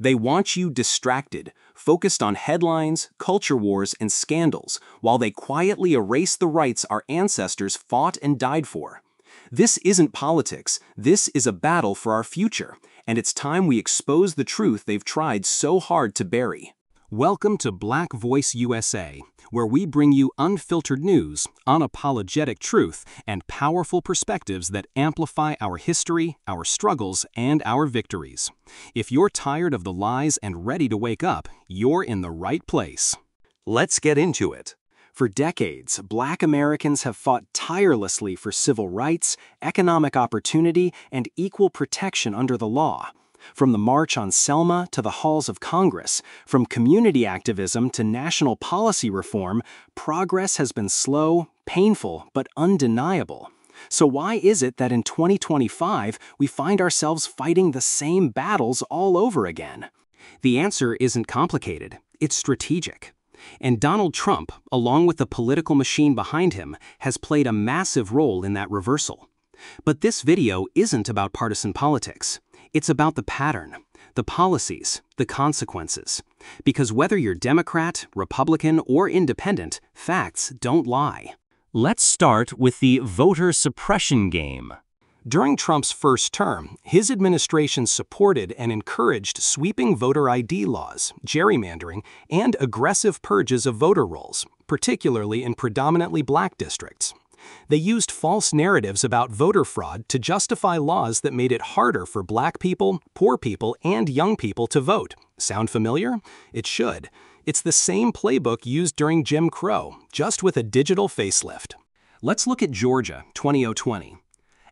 They want you distracted, focused on headlines, culture wars, and scandals, while they quietly erase the rights our ancestors fought and died for. This isn't politics, this is a battle for our future, and it's time we expose the truth they've tried so hard to bury. Welcome to Black Voice USA, where we bring you unfiltered news, unapologetic truth, and powerful perspectives that amplify our history, our struggles, and our victories. If you're tired of the lies and ready to wake up, you're in the right place. Let's get into it. For decades, Black Americans have fought tirelessly for civil rights, economic opportunity, and equal protection under the law. From the March on Selma to the halls of Congress, from community activism to national policy reform, progress has been slow, painful, but undeniable. So why is it that in 2025 we find ourselves fighting the same battles all over again? The answer isn't complicated, it's strategic. And Donald Trump, along with the political machine behind him, has played a massive role in that reversal. But this video isn't about partisan politics. It's about the pattern, the policies, the consequences. Because whether you're Democrat, Republican, or Independent, facts don't lie. Let's start with the voter suppression game. During Trump's first term, his administration supported and encouraged sweeping voter ID laws, gerrymandering, and aggressive purges of voter rolls, particularly in predominantly Black districts. They used false narratives about voter fraud to justify laws that made it harder for Black people, poor people, and young people to vote. Sound familiar? It should. It's the same playbook used during Jim Crow, just with a digital facelift. Let's look at Georgia, 2020.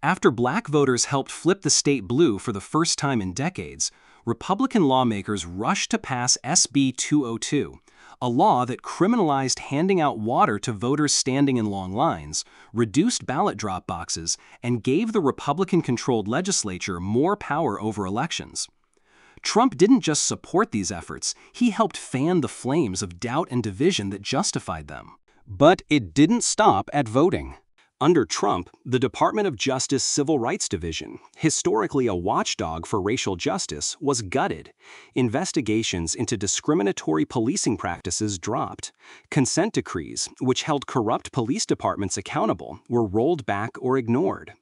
After Black voters helped flip the state blue for the first time in decades, Republican lawmakers rushed to pass SB 202, a law that criminalized handing out water to voters standing in long lines, reduced ballot drop boxes, and gave the Republican-controlled legislature more power over elections. Trump didn't just support these efforts, he helped fan the flames of doubt and division that justified them. But it didn't stop at voting. Under Trump, the Department of Justice Civil Rights Division, historically a watchdog for racial justice, was gutted. Investigations into discriminatory policing practices dropped. Consent decrees, which held corrupt police departments accountable, were rolled back or ignored.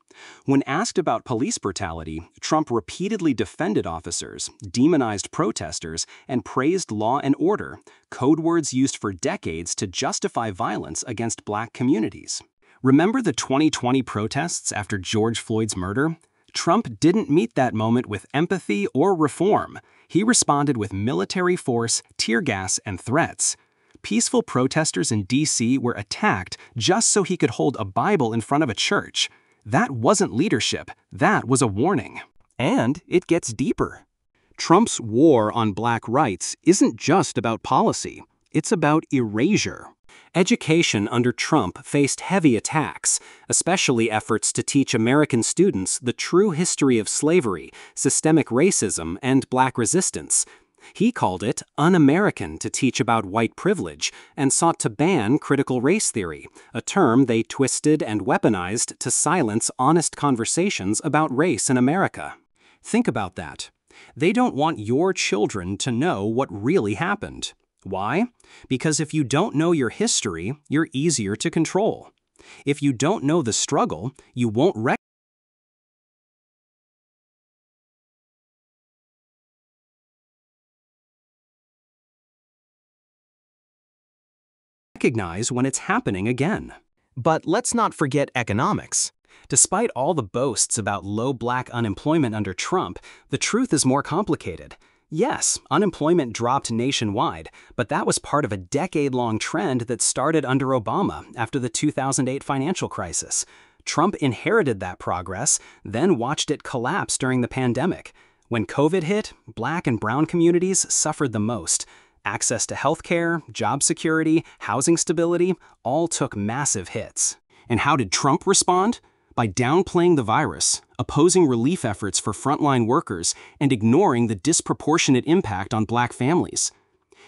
When asked about police brutality, Trump repeatedly defended officers, demonized protesters, and praised law and order, code words used for decades to justify violence against Black communities. Remember the 2020 protests after George Floyd's murder? Trump didn't meet that moment with empathy or reform. He responded with military force, tear gas, and threats. Peaceful protesters in D.C. were attacked just so he could hold a Bible in front of a church. That wasn't leadership, that was a warning. And it gets deeper. Trump's war on Black rights isn't just about policy, it's about erasure. Education under Trump faced heavy attacks, especially efforts to teach American students the true history of slavery, systemic racism, and Black resistance. He called it un-American to teach about white privilege and sought to ban critical race theory, a term they twisted and weaponized to silence honest conversations about race in America. Think about that. They don't want your children to know what really happened. Why? Because if you don't know your history, you're easier to control. If you don't know the struggle, you won't recognize when it's happening again. But let's not forget economics. Despite all the boasts about low Black unemployment under Trump, the truth is more complicated. Yes, unemployment dropped nationwide, but that was part of a decade-long trend that started under Obama after the 2008 financial crisis. Trump inherited that progress, then watched it collapse during the pandemic. When COVID hit, Black and brown communities suffered the most. Access to healthcare, job security, housing stability all took massive hits. And how did Trump respond? By downplaying the virus, opposing relief efforts for frontline workers, and ignoring the disproportionate impact on Black families.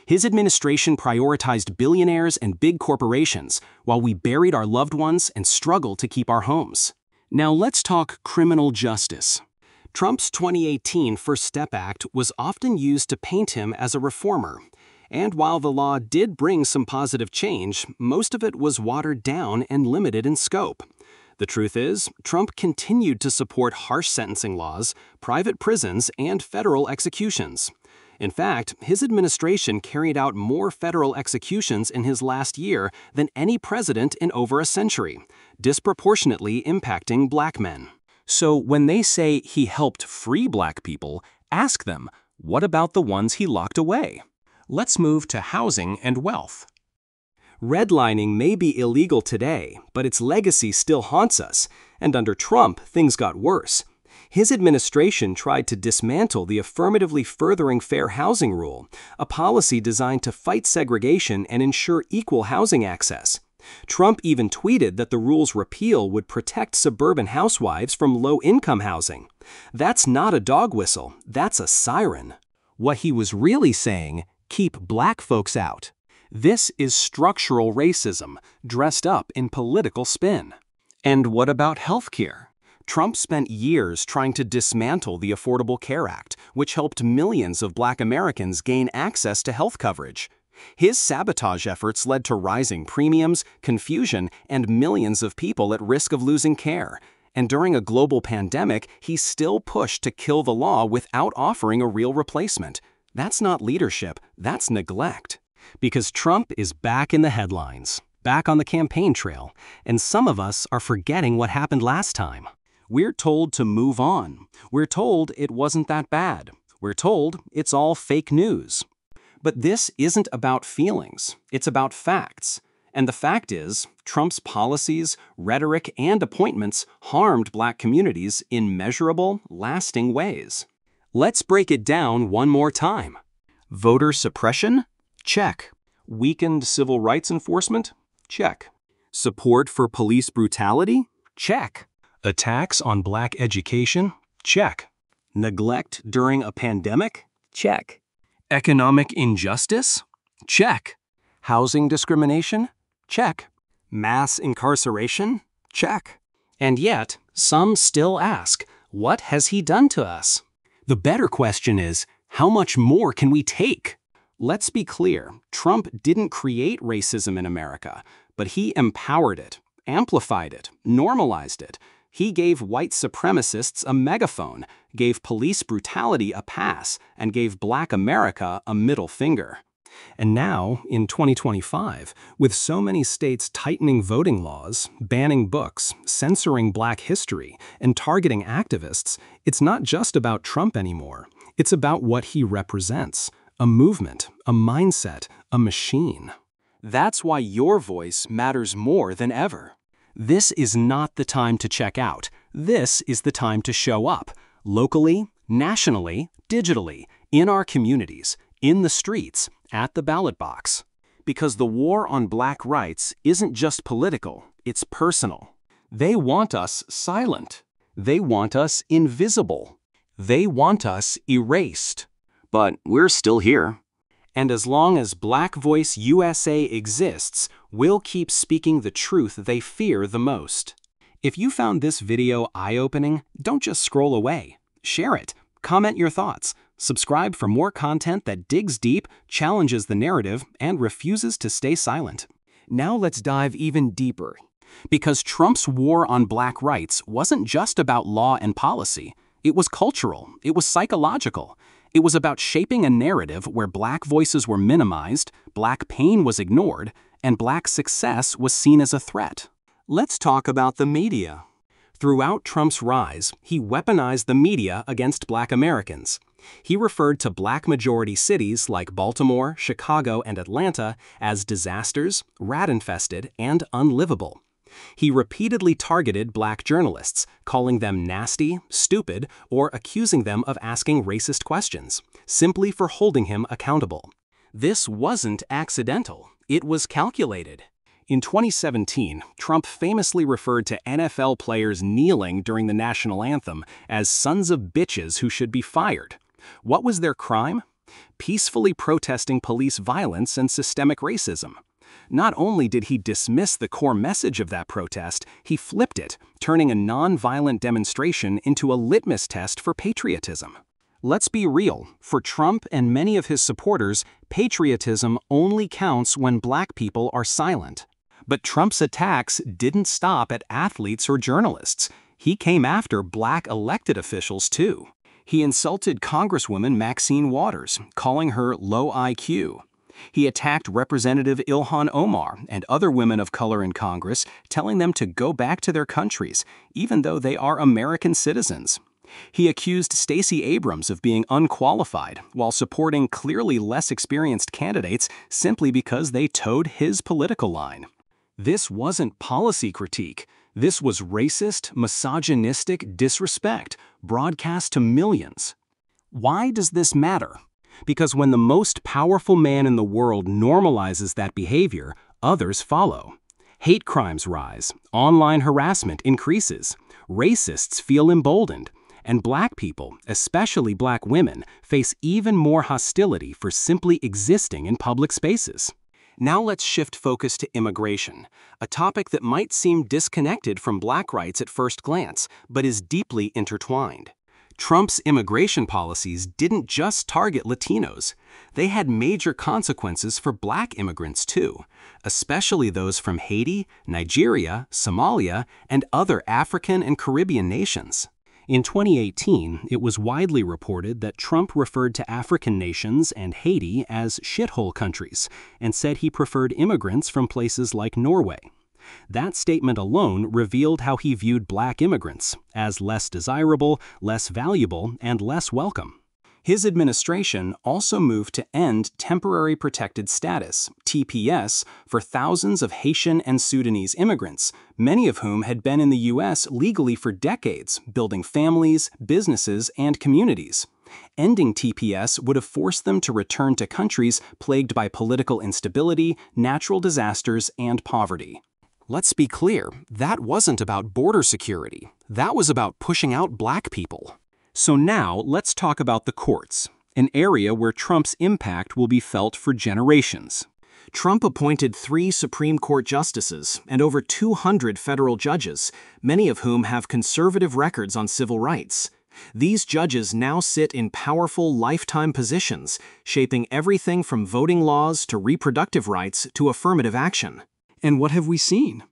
His administration prioritized billionaires and big corporations, while we buried our loved ones and struggled to keep our homes. Now let's talk criminal justice. Trump's 2018 First Step Act was often used to paint him as a reformer. And while the law did bring some positive change, most of it was watered down and limited in scope. The truth is, Trump continued to support harsh sentencing laws, private prisons, and federal executions. In fact, his administration carried out more federal executions in his last year than any president in over a century, disproportionately impacting black men. So when they say he helped free black people, ask them, what about the ones he locked away? Let's move to housing and wealth. Redlining may be illegal today, but its legacy still haunts us, and under Trump, things got worse. His administration tried to dismantle the affirmatively furthering fair housing rule, a policy designed to fight segregation and ensure equal housing access. Trump even tweeted that the rule's repeal would protect suburban housewives from low-income housing. That's not a dog whistle, that's a siren. What he was really saying, keep black folks out. This is structural racism, dressed up in political spin. And what about healthcare? Trump spent years trying to dismantle the Affordable Care Act, which helped millions of black Americans gain access to health coverage. His sabotage efforts led to rising premiums, confusion, and millions of people at risk of losing care. And during a global pandemic, he still pushed to kill the law without offering a real replacement. That's not leadership, that's neglect. Because Trump is back in the headlines, back on the campaign trail, and some of us are forgetting what happened last time. We're told to move on. We're told it wasn't that bad. We're told it's all fake news. But this isn't about feelings, it's about facts. And the fact is, Trump's policies, rhetoric, and appointments harmed black communities in measurable, lasting ways. Let's break it down one more time. Voter suppression? Check. Weakened civil rights enforcement? Check. Support for police brutality? Check. Attacks on black education? Check. Neglect during a pandemic? Check. Economic injustice? Check. Housing discrimination? Check. Mass incarceration? Check. And yet, some still ask, what has he done to us? The better question is, how much more can we take? Let's be clear, Trump didn't create racism in America, but he empowered it, amplified it, normalized it. He gave white supremacists a megaphone, gave police brutality a pass, and gave black America a middle finger. And now, in 2025, with so many states tightening voting laws, banning books, censoring black history, and targeting activists, it's not just about Trump anymore. It's about what he represents. A movement, a mindset, a machine. That's why your voice matters more than ever. This is not the time to check out. This is the time to show up, locally, nationally, digitally, in our communities, in the streets, at the ballot box. Because the war on black rights isn't just political, it's personal. They want us silent. They want us invisible. They want us erased. But we're still here. And as long as Black Voice USA exists, we'll keep speaking the truth they fear the most. If you found this video eye-opening, don't just scroll away. Share it, comment your thoughts, subscribe for more content that digs deep, challenges the narrative, and refuses to stay silent. Now let's dive even deeper. Because Trump's war on black rights wasn't just about law and policy. It was cultural, it was psychological. It was about shaping a narrative where black voices were minimized, black pain was ignored, and black success was seen as a threat. Let's talk about the media. Throughout Trump's rise, he weaponized the media against black Americans. He referred to black-majority cities like Baltimore, Chicago, and Atlanta as disasters, rat-infested, and unlivable. He repeatedly targeted black journalists, calling them nasty, stupid, or accusing them of asking racist questions, simply for holding him accountable. This wasn't accidental, it was calculated. In 2017, Trump famously referred to NFL players kneeling during the national anthem as sons of bitches who should be fired. What was their crime? Peacefully protesting police violence and systemic racism. Not only did he dismiss the core message of that protest, he flipped it, turning a non-violent demonstration into a litmus test for patriotism. Let's be real, for Trump and many of his supporters, patriotism only counts when black people are silent. But Trump's attacks didn't stop at athletes or journalists. He came after black elected officials too. He insulted Congresswoman Maxine Waters, calling her low IQ. He attacked Representative Ilhan Omar and other women of color in Congress, telling them to go back to their countries, even though they are American citizens. He accused Stacey Abrams of being unqualified while supporting clearly less experienced candidates simply because they towed his political line. This wasn't policy critique. This was racist, misogynistic disrespect broadcast to millions. Why does this matter? Because when the most powerful man in the world normalizes that behavior, others follow. Hate crimes rise, online harassment increases, racists feel emboldened, and black people, especially black women, face even more hostility for simply existing in public spaces. Now let's shift focus to immigration, a topic that might seem disconnected from black rights at first glance, but is deeply intertwined. Trump's immigration policies didn't just target Latinos. They had major consequences for black immigrants too, especially those from Haiti, Nigeria, Somalia, and other African and Caribbean nations. In 2018, it was widely reported that Trump referred to African nations and Haiti as shithole countries and said he preferred immigrants from places like Norway. That statement alone revealed how he viewed black immigrants as less desirable, less valuable, and less welcome. His administration also moved to end temporary protected status, TPS, for thousands of Haitian and Sudanese immigrants, many of whom had been in the U.S. legally for decades, building families, businesses, and communities. Ending TPS would have forced them to return to countries plagued by political instability, natural disasters, and poverty. Let's be clear, that wasn't about border security. That was about pushing out black people. So now let's talk about the courts, an area where Trump's impact will be felt for generations. Trump appointed 3 Supreme Court justices and over 200 federal judges, many of whom have conservative records on civil rights. These judges now sit in powerful lifetime positions, shaping everything from voting laws to reproductive rights to affirmative action. And what have we seen?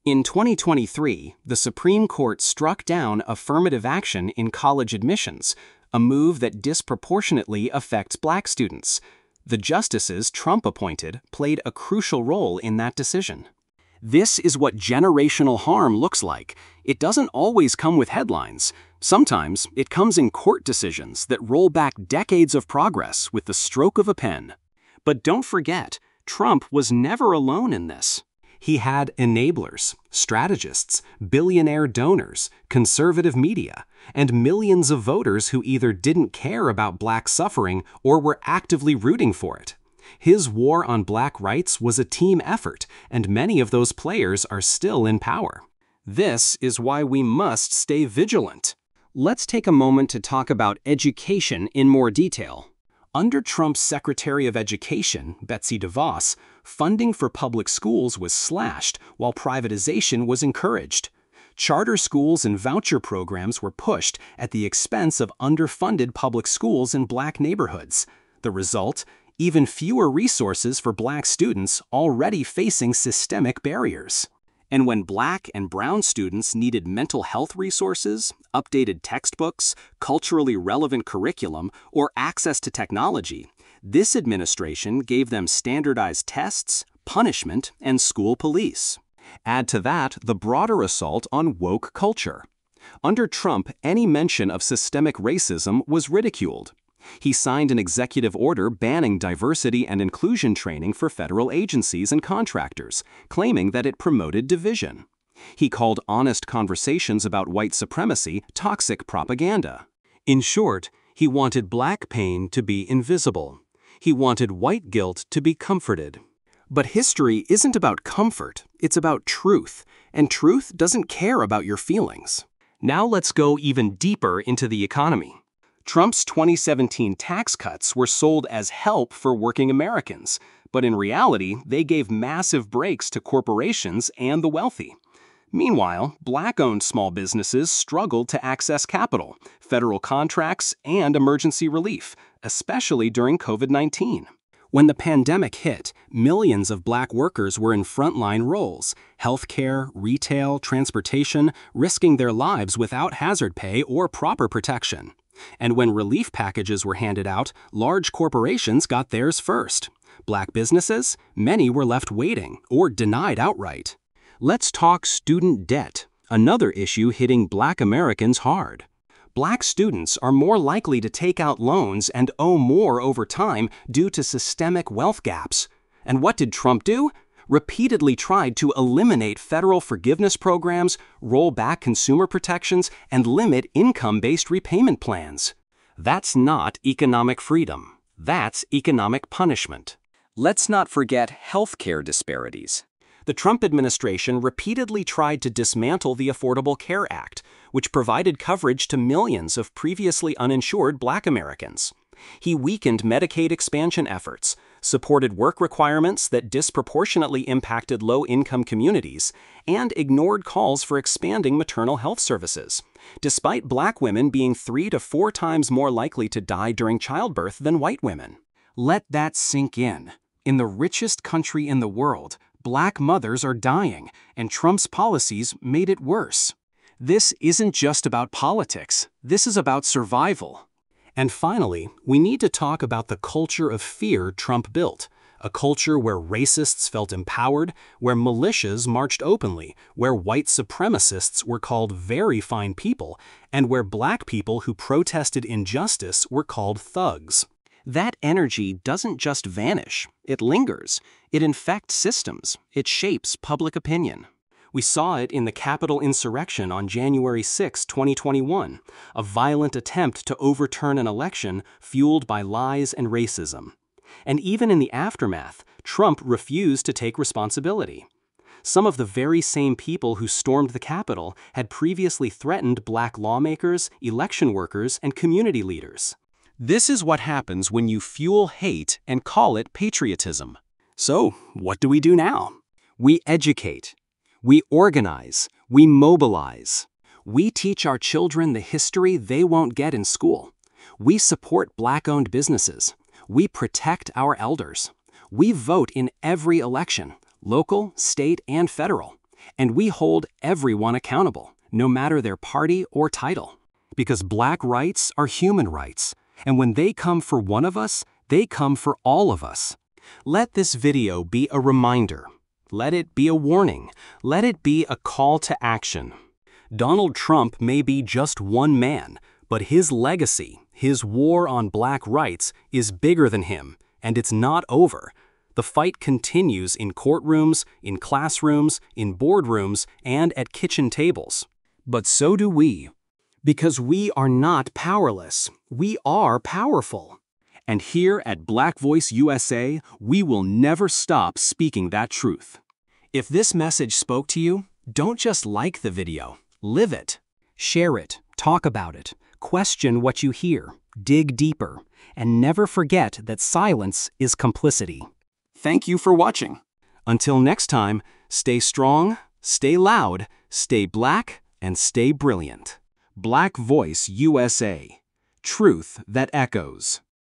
In 2023, the Supreme Court struck down affirmative action in college admissions, a move that disproportionately affects black students. The justices Trump appointed played a crucial role in that decision. This is what generational harm looks like. It doesn't always come with headlines. Sometimes it comes in court decisions that roll back decades of progress with the stroke of a pen. But don't forget, Trump was never alone in this. He had enablers, strategists, billionaire donors, conservative media, and millions of voters who either didn't care about black suffering or were actively rooting for it. His war on black rights was a team effort, and many of those players are still in power. This is why we must stay vigilant. Let's take a moment to talk about education in more detail. Under Trump's Secretary of Education, Betsy DeVos, funding for public schools was slashed while privatization was encouraged. Charter schools and voucher programs were pushed at the expense of underfunded public schools in black neighborhoods. The result? Even fewer resources for black students already facing systemic barriers. And when black and brown students needed mental health resources, updated textbooks, culturally relevant curriculum, or access to technology, this administration gave them standardized tests, punishment, and school police. Add to that the broader assault on woke culture. Under Trump, any mention of systemic racism was ridiculed. He signed an executive order banning diversity and inclusion training for federal agencies and contractors, claiming that it promoted division. He called honest conversations about white supremacy toxic propaganda. In short, he wanted black pain to be invisible. He wanted white guilt to be comforted. But history isn't about comfort, it's about truth, and truth doesn't care about your feelings. Now let's go even deeper into the economy. Trump's 2017 tax cuts were sold as help for working Americans, But in reality, they gave massive breaks to corporations and the wealthy. Meanwhile, Black-owned small businesses struggled to access capital, federal contracts, and emergency relief, especially during COVID-19. When the pandemic hit, millions of Black workers were in frontline roles: healthcare, retail, transportation, risking their lives without hazard pay or proper protection. And when relief packages were handed out, large corporations got theirs first. Black businesses, many were left waiting or denied outright. Let's talk student debt, another issue hitting Black Americans hard. Black students are more likely to take out loans and owe more over time due to systemic wealth gaps. And what did Trump do? Repeatedly tried to eliminate federal forgiveness programs, roll back consumer protections, and limit income-based repayment plans. That's not economic freedom. That's economic punishment. Let's not forget healthcare disparities. The Trump administration repeatedly tried to dismantle the Affordable Care Act, which provided coverage to millions of previously uninsured Black Americans. He weakened Medicaid expansion efforts, supported work requirements that disproportionately impacted low-income communities, and ignored calls for expanding maternal health services, despite Black women being 3 to 4 times more likely to die during childbirth than white women. Let that sink in. In the richest country in the world, Black mothers are dying, and Trump's policies made it worse. This isn't just about politics. This is about survival. And finally, we need to talk about the culture of fear Trump built, a culture where racists felt empowered, where militias marched openly, where white supremacists were called very fine people, and where Black people who protested injustice were called thugs. That energy doesn't just vanish, it lingers. It infects systems. It shapes public opinion. We saw it in the Capitol insurrection on January 6, 2021, a violent attempt to overturn an election fueled by lies and racism. And even in the aftermath, Trump refused to take responsibility. Some of the very same people who stormed the Capitol had previously threatened Black lawmakers, election workers, and community leaders. This is what happens when you fuel hate and call it patriotism. So, what do we do now? We educate. We organize. We mobilize. We teach our children the history they won't get in school. We support Black-owned businesses. We protect our elders. We vote in every election, local, state, and federal. And we hold everyone accountable, no matter their party or title. Because Black rights are human rights. And when they come for one of us, they come for all of us. Let this video be a reminder. Let it be a warning. Let it be a call to action. Donald Trump may be just one man, but his legacy, his war on Black rights, is bigger than him, and it's not over. The fight continues in courtrooms, in classrooms, in boardrooms, and at kitchen tables. But so do we. Because we are not powerless, we are powerful. And here at Black Voice USA, we will never stop speaking that truth. If this message spoke to you, don't just like the video, live it. Share it, talk about it, question what you hear, dig deeper, and never forget that silence is complicity. Thank you for watching. Until next time, stay strong, stay loud, stay Black, and stay brilliant. Black Voice USA. Truth that echoes.